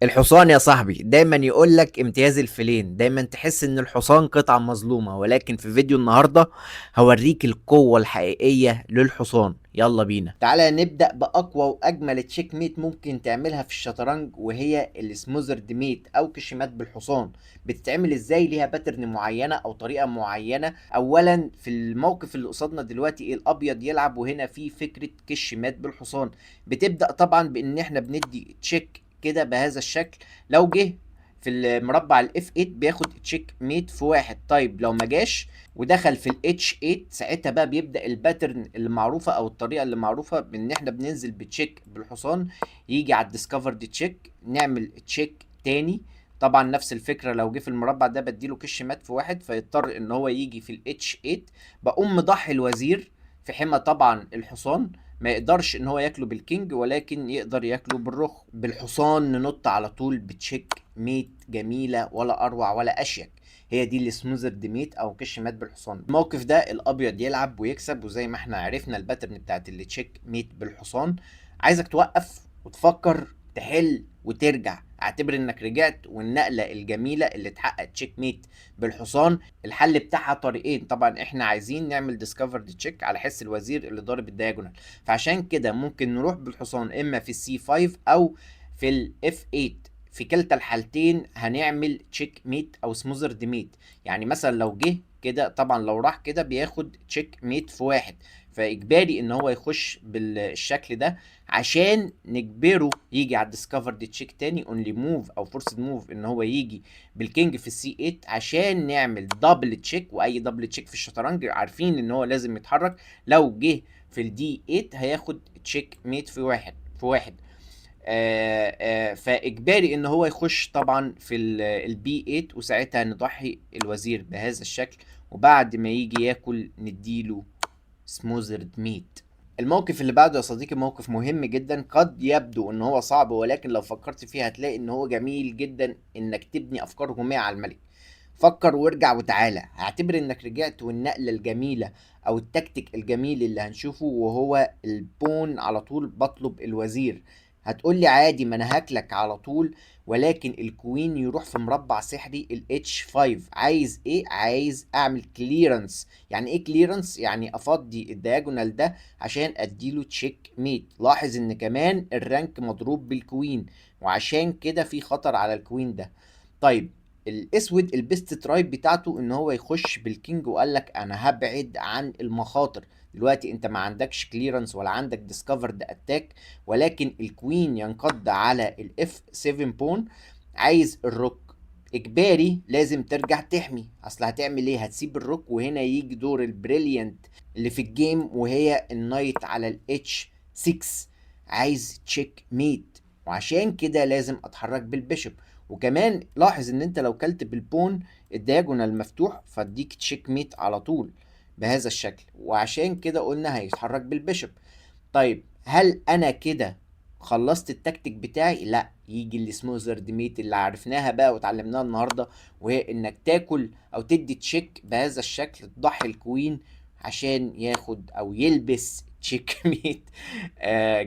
الحصان يا صاحبي دايما يقولك امتياز الفيلين، دايما تحس ان الحصان قطعة مظلومة، ولكن في فيديو النهاردة هوريك القوة الحقيقية للحصان. يلا بينا، تعالى نبدأ بأقوى وأجمل تشيك ميت ممكن تعملها في الشطرنج، وهي السموزرد ميت أو كشمات بالحصان. بتتعمل ازاي؟ ليها باترن معينة أو طريقة معينة. أولا في الموقف اللي قصادنا دلوقتي الأبيض يلعب، وهنا في فكرة كشمات بالحصان. بتبدأ طبعا بإن احنا بندي تشيك كده بهذا الشكل. لو جه في المربع الاف 8 بياخد تشيك ميت في واحد. طيب لو ما جاش ودخل في الاتش 8، ساعتها بقى بيبدا الباترن اللي معروفه او الطريقه اللي معروفه بان احنا بننزل بتشيك بالحصان، يجي على الديسكفرد تشيك نعمل تشيك تاني. طبعا نفس الفكره، لو جه في المربع ده بديله كش مات في واحد فيضطر ان هو يجي في الاتش 8. بقوم مضحي الوزير في حمى طبعا الحصان، ما يقدرش ان هو ياكله بالكينج ولكن يقدر ياكله بالرخ. بالحصان ننط على طول بتشيك ميت جميله ولا اروع ولا اشيك. هي دي السموزرد ميت او كش مات بالحصان. الموقف ده الابيض يلعب ويكسب، وزي ما احنا عرفنا الباترن بتاعت اللي تشيك ميت بالحصان. عايزك توقف وتفكر تحل وترجع، اعتبر انك رجعت، والنقله الجميله اللي اتحقق تشيك ميت بالحصان. الحل بتاعها طريقين، طبعا احنا عايزين نعمل ديسكفر تشيك على حس الوزير اللي ضارب الدياجونال، فعشان كده ممكن نروح بالحصان اما في السي 5 او في الاف 8. في كلتا الحالتين هنعمل تشيك ميت او سموزرد ميت. يعني مثلا لو جه كده، طبعا لو راح كده بياخد تشيك ميت في واحد، فاجباري ان هو يخش بالشكل ده عشان نجبره يجي على الديسكفرد تشيك تاني اونلي موف او فورسد موف، ان هو يجي بالكينج في السي 8 عشان نعمل دبل تشيك. واي دبل تشيك في الشطرنج عارفين ان هو لازم يتحرك. لو جه في الدي 8 هياخد تشيك ميت في واحد في واحد. فاجباري ان هو يخش طبعا في البي 8، وساعتها نضحي الوزير بهذا الشكل، وبعد ما يجي ياكل نديله سموزرد ميت. الموقف اللي بعده يا صديقي موقف مهم جدا، قد يبدو ان هو صعب، ولكن لو فكرت فيه هتلاقي ان هو جميل جدا انك تبني افكار هجوميه على الملك. فكر وارجع وتعالى، هعتبر انك رجعت، والنقله الجميله او التكتيك الجميل اللي هنشوفه وهو البون على طول بطلب الوزير. هتقولي عادي ما انا هاكلك على طول، ولكن الكوين يروح في مربع سحري الاتش 5. عايز ايه؟ عايز اعمل كليرنس. يعني ايه كليرنس؟ يعني افضي الدياجونال ده عشان اديله تشيك ميت. لاحظ ان كمان الرانك مضروب بالكوين، وعشان كده في خطر على الكوين ده. طيب الاسود البيست ترايب بتاعته ان هو يخش بالكينج، وقال لك انا هبعد عن المخاطر. دلوقتي انت ما عندكش كليرنس ولا عندك ديسكفرد اتاك، ولكن الكوين ينقض على الاف 7 بون. عايز الروك، اجباري لازم ترجع تحمي. اصل هتعمل ايه؟ هتسيب الروك، وهنا يجي دور البريليانت اللي في الجيم، وهي النايت على الاتش 6. عايز تشيك ميت، وعشان كده لازم اتحرك بالبيشوب. وكمان لاحظ ان انت لو كلت بالبون الدياجونال مفتوح فاديك تشيك ميت على طول بهذا الشكل، وعشان كده قلنا هيتحرك بالبيشوب. طيب هل انا كده خلصت التكتيك بتاعي؟ لا، يجي السموزرد ميت اللي عرفناها بقى وتعلمناها النهارده، وهي انك تاكل او تدي تشيك بهذا الشكل، تضحي الكوين عشان ياخد او يلبس تشيك ميت.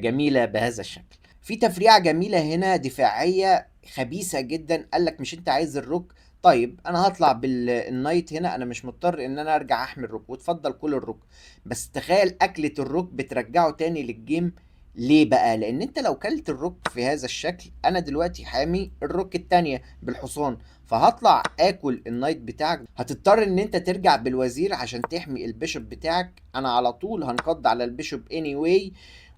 جميله بهذا الشكل. في تفريعه جميله هنا دفاعيه خبيثه جدا. قالك مش انت عايز الروك؟ طيب انا هطلع بالنايت هنا، انا مش مضطر ان انا ارجع احمي الروك، وتفضل كل الروك. بس تخيل اكلة الروك بترجعه تاني للجيم. ليه بقى؟ لان انت لو كلت الروك في هذا الشكل، انا دلوقتي حامي الروك التانية بالحصان، فهطلع اكل النايت بتاعك، هتضطر ان انت ترجع بالوزير عشان تحمي البيشوب بتاعك. انا على طول هنقض على البيشوب anyway.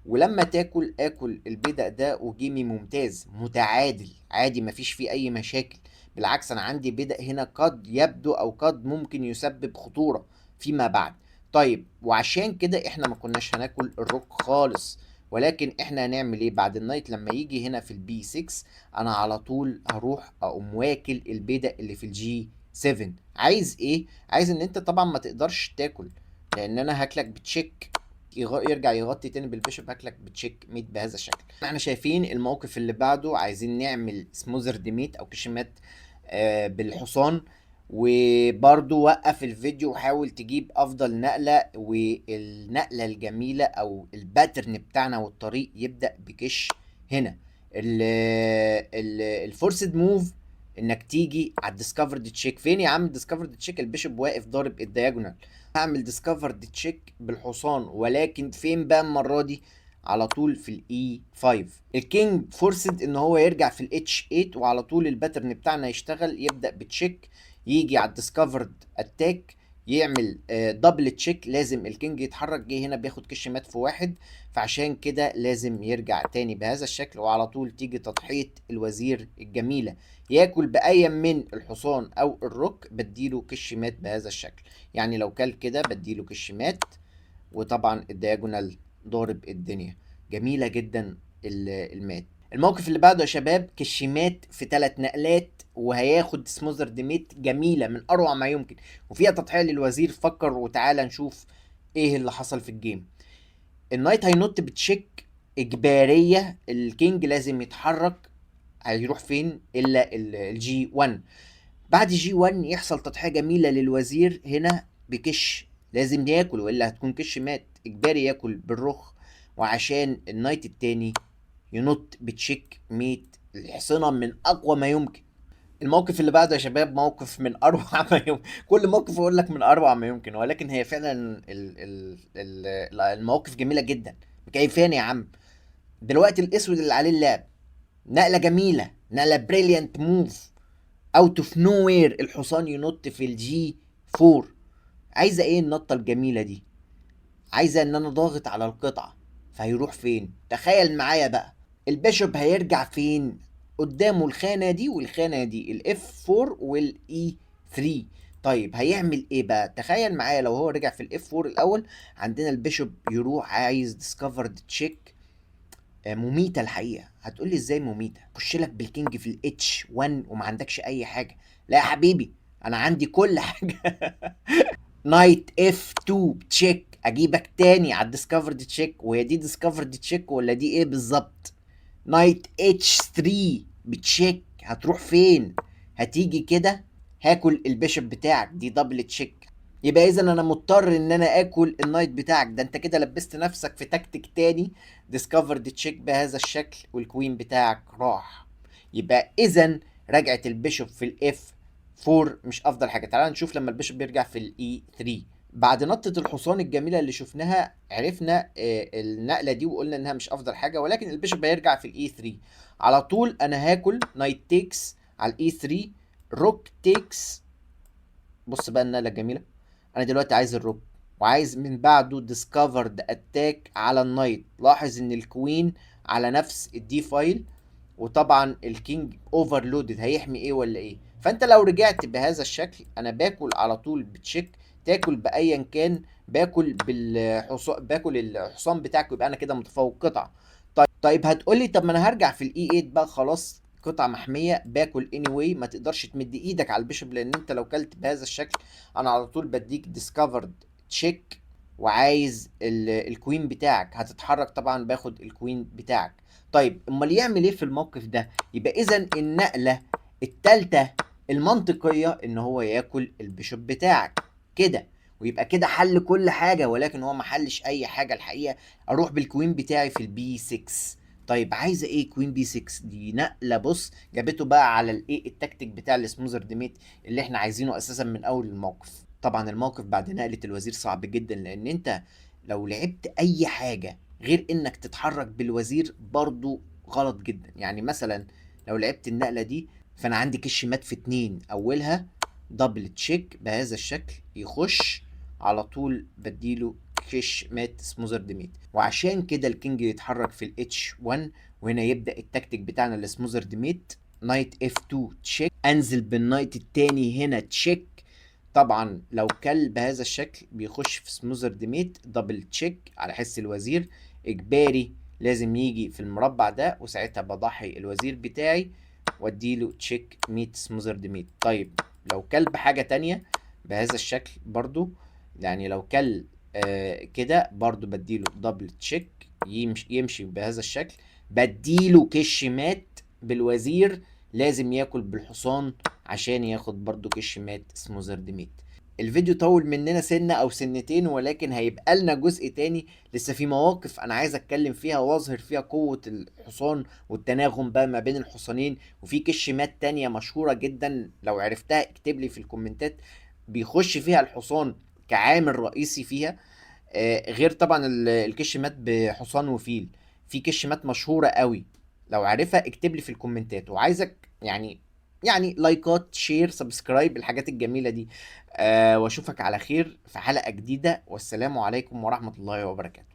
ولما تاكل اكل البدأ ده، وجيمي ممتاز متعادل عادي مفيش فيه اي مشاكل. بالعكس انا عندي بدأ هنا قد يبدو او قد ممكن يسبب خطورة فيما بعد. طيب وعشان كده احنا ما كناش هناكل الروك خالص، ولكن احنا هنعمل ايه بعد النايت؟ لما يجي هنا في البي 6 انا على طول هروح اقوم واكل البيدق اللي في الجي 7. عايز ايه؟ عايز ان انت طبعا ما تقدرش تاكل، لان انا هاكلك بتشيك. يرجع يغطي تاني بالبيشوب، هاكلك بتشيك ميت بهذا الشكل. احنا شايفين الموقف اللي بعده، عايزين نعمل سموزرد ميت او كشمات بالحصان. وبرضو وقف الفيديو وحاول تجيب افضل نقلة، والنقلة الجميلة او الباترن بتاعنا والطريق يبدأ بكش هنا. الفورسد موف انك تيجي على الديسكفرد تشيك. فين يا عم الديسكفرد تشيك؟ البيشوب واقف ضارب الدياجونال. هعمل ديسكفرد تشيك بالحصان، ولكن فين بقى المره دي؟ على طول في الاي 5. الكينج فورسد ان هو يرجع في الاتش 8، وعلى طول الباترن بتاعنا يشتغل، يبدا بتشيك، يجي على الديسكفرد اتاك، يعمل دبل تشيك. لازم الكينج يتحرك، جه هنا بياخد كش مات في واحد، فعشان كده لازم يرجع تاني بهذا الشكل. وعلى طول تيجي تضحية الوزير الجميلة، ياكل بأي من الحصان او الروك، بديله كش مات بهذا الشكل. يعني لو كل كده بديله كش مات، وطبعا الدياجونال ضارب الدنيا. جميلة جدا المات. الموقف اللي بعده يا شباب، كشيمات في 3 نقلات وهياخد سموزر ديميت، جميلة من أروع ما يمكن، وفيها تضحية للوزير. فكر وتعالى نشوف ايه اللي حصل في الجيم. النايت هينط بتشيك إجبارية، الكينج لازم يتحرك. هيروح فين إلا الجي 1؟ بعد جي 1 يحصل تضحية جميلة للوزير هنا بكش، لازم ياكل والا هتكون كش مات، اجباري ياكل بالرخ. وعشان النايت التاني ينط بتشيك ميت الحصنة من اقوى ما يمكن. الموقف اللي بعده يا شباب موقف من اروع ما يمكن. كل موقف اقول لك من اروع ما يمكن، ولكن هي فعلا المواقف جميلة جدا. مكيفاني يا عم. دلوقتي الاسود اللي عليه اللعب، نقلة جميلة، نقلة بريليانت موف، اوت اوف نو وير، الحصان ينط في الجي 4. عايزه ايه النطه الجميله دي؟ عايزه ان انا ضاغط على القطعه، فهيروح فين؟ تخيل معايا بقى. البيشوب هيرجع فين؟ قدامه الخانه دي والخانه دي، الاف 4 والاي 3. طيب هيعمل ايه بقى؟ تخيل معايا لو هو رجع في الاف 4 الاول، عندنا البيشوب يروح عايز ديسكفرد تشيك. مميتة الحقيقة. هتقولي ازاي مميتة؟ خش لك بالكينج في الاتش 1 وما عندكش اي حاجة. لا يا حبيبي، انا عندي كل حاجة. نايت اف 2 تشيك، اجيبك تاني على الديسكفرد تشيك. وهي دي ديسكفرد تشيك ولا دي ايه بالظبط؟ نايت اتش 3 بتشيك، هتروح فين؟ هتيجي كده، هاكل البيشوب بتاعك، دي دبل تشيك. يبقى اذا انا مضطر ان انا اكل النايت بتاعك ده. انت كده لبست نفسك في تكتيك تاني، ديسكفرد تشيك بهذا الشكل، والكوين بتاعك راح. يبقى اذا رجعت البيشوب في الاف 4 مش افضل حاجه. تعال نشوف لما البيشوب بيرجع في الاي 3. بعد نطة الحصان الجميلة اللي شفناها، عرفنا النقلة دي وقلنا انها مش افضل حاجة، ولكن البيشوب هيرجع في الاي 3 على طول. انا هاكل نايت تيكس على الاي 3، روك تيكس. بص بقى النقلة الجميلة، انا دلوقتي عايز الروك، وعايز من بعده ديسكفرد اتاك على النايت. لاحظ ان الكوين على نفس الدي فايل، وطبعا الكينج اوفرلودد، هيحمي ايه ولا ايه؟ فانت لو رجعت بهذا الشكل، انا باكل على طول بتشيك، تاكل بايا كان، باكل بالحصان، باكل الحصان بتاعك، يبقى انا كده متفوق قطعه. طيب هتقولي طب ما انا هرجع في الاي 8 بقى، خلاص قطعه محميه، باكل اني anyway. ما تقدرش تمد ايدك على البيشوب، لان انت لو كلت بهذا الشكل انا على طول بديك ديسكفرد تشيك، وعايز الكوين بتاعك هتتحرك، طبعا باخد الكوين بتاعك. طيب امال يعمل ايه في الموقف ده؟ يبقى اذا النقله التالتة المنطقيه ان هو ياكل البيشوب بتاعك كده، ويبقى كده حل كل حاجه. ولكن هو ما حلش اي حاجه الحقيقه. اروح بالكوين بتاعي في البي 6. طيب عايزه ايه كوين بي 6 دي؟ نقله بص جابته بقى على الايه التكتيك بتاع السموزر ديميت اللي احنا عايزينه اساسا من اول الموقف. طبعا الموقف بعد نقله الوزير صعب جدا، لان انت لو لعبت اي حاجه غير انك تتحرك بالوزير برضو غلط جدا. يعني مثلا لو لعبت النقله دي، فانا عندي كش مات في 2، اولها دبل تشيك بهذا الشكل، يخش على طول بديله كش مات سموزر ديميت. وعشان كده الكينج يتحرك في الاتش 1، وهنا يبدا التكتيك بتاعنا السموزر ديميت. نايت اف 2 تشيك، انزل بالنايت التاني هنا تشيك. طبعا لو كل بهذا الشكل بيخش في سموزر ديميت دبل تشيك على حس الوزير، اجباري لازم يجي في المربع ده، وساعتها بضحي الوزير بتاعي واديله تشيك ميت سموزر ديميت. طيب لو كل بحاجة تانية بهذا الشكل برضو، يعني لو كل كده برضو بديله دبل تشيك، يمشي بهذا الشكل، بديله كش مات بالوزير، لازم ياكل بالحصان عشان ياخد برضو كش مات سموزر ديميت. الفيديو طول مننا سنة او سنتين، ولكن هيبقى لنا جزء تاني لسه في مواقف انا عايز اتكلم فيها واظهر فيها قوة الحصان والتناغم بقى ما بين الحصانين. وفي كشمات تانية مشهورة جدا، لو عرفتها اكتب لي في الكومنتات، بيخش فيها الحصان كعامل رئيسي فيها. غير طبعا الكشمات بحصان وفيل. في كشمات مشهورة قوي، لو عارفها اكتب لي في الكومنتات، وعايزك يعني لايكات، شير، سبسكرايب، الحاجات الجميلة دي. واشوفك على خير في حلقة جديدة، والسلام عليكم ورحمة الله وبركاته.